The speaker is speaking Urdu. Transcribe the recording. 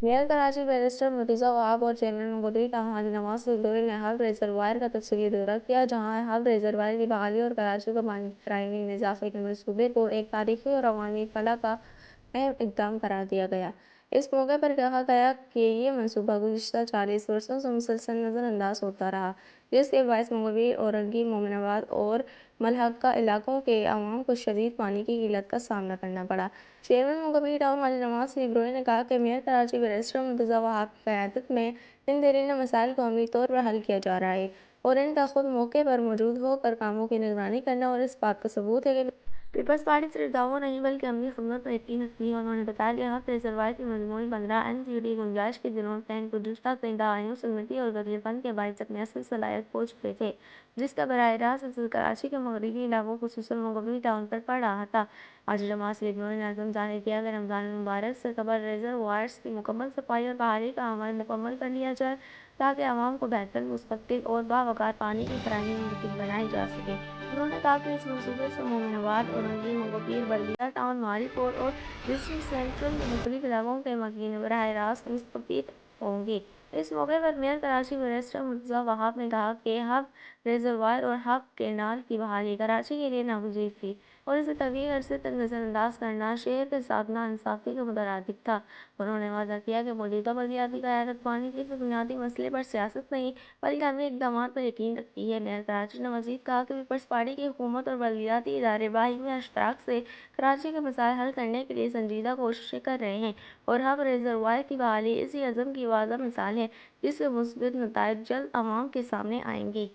میئر کراچی بیرسٹر مرتضیٰ وہاب اور چیئرمین ممبری ٹاؤن حاجی نواز لدھوئی نے ہب ریزروائر کا تفصیلی دورہ کیا، جہاں ہب ریزروائر کی بحالی اور کراچی کو پانی کی فراہمی میں اضافے کے منصوبے کو ایک تاریخی اور عوامی فلاح کا اہم اقدام قرار دیا گیا۔ اس موقع پر کہا گیا کہ یہ منصوبہ گزشتہ 40 برسوں سے مسلسل نظر انداز ہوتا رہا، جس کے باعث مغوی، اورنگی، مومن آباد اور ملحقہ علاقوں کے عوام کو شدید پانی کی قلت کا سامنا کرنا پڑا۔ چیئرمین ممبری ٹاؤن حاجی نواز لدھوئی نے کہا کہ میئر کراچی بیرسٹر مرتضیٰ وہاب کی قیادت میں ان دیرینہ مسائل کو عملی طور پر حل کیا جا رہا ہے اور ان کا خود موقع پر موجود ہو کر کاموں کی نگرانی کرنا اور اس بات کا ثبوت ہے کہ پیپلز پارٹی صرف دعووں نہیں بلکہ عملی خدمت پر یقین رکھتی ہے۔ انہوں نے بتایا کہ ہب ریزروائر کی مجموعی 15 NCD گنجائش کے جنوب پلان گزشتہ کئی دہائیوں سے مٹی اور غذائیت فن کے باعث اپنی اصل صلاحیت کھو چکے تھے، جس کا براہ راست اثر کراچی کے مغربی علاقوں خصوصاً مغوی ٹاؤن پر پڑ رہا تھا۔ حاجی نواز لدھوئی نے عزم ظاہر کیا کہ رمضان المبارک سے قبل ریزروائرز کی مکمل صفائی اور بحالی کا عمل مکمل کر لیا جائے تاکہ عوام کو بہتر، مستقل اور باوقار پانی کی فراہمی ممکن بنائی جا سکے۔ انہوں نے کہا کہ اس منصوبے سے مومن آباد، اورنگی، مغوی، بلدیہ ٹاؤن، ماری کوٹ اور ڈسٹرکٹ سینٹرل کے مختلف علاقوں کے مکین براہ راست مستفید ہوں گے۔ اس موقع پر میئر کراچی بیرسٹر مرتضیٰ وہاب نے کہا کہ ہب ریزروائر اور ہب کینال کی بحالی کراچی کے لیے ناگزیر تھی اور اسے طویل عرصے تک نظر انداز کرنا شہر کے ساتھ ناانصافی کے مترادف تھا۔ انہوں نے واضح کیا کہ موجودہ بلدیاتی قیادت پانی کے کسی بنیادی مسئلے پر سیاست نہیں بلکہ عملی اقدامات پر یقین رکھتی ہے۔ میئر کراچی نے مزید کہا کہ پیپلز پارٹی کی حکومت اور بلدیاتی ادارے باہمی اشتراک سے کراچی کے مسائل حل کرنے کے لیے سنجیدہ کوششیں کر رہے ہیں اور ہب ریزروائر کی بحالی اسی عزم کی واضح مثال ہے، جس کے مثبت نتائج جلد عوام کے سامنے آئیں گے۔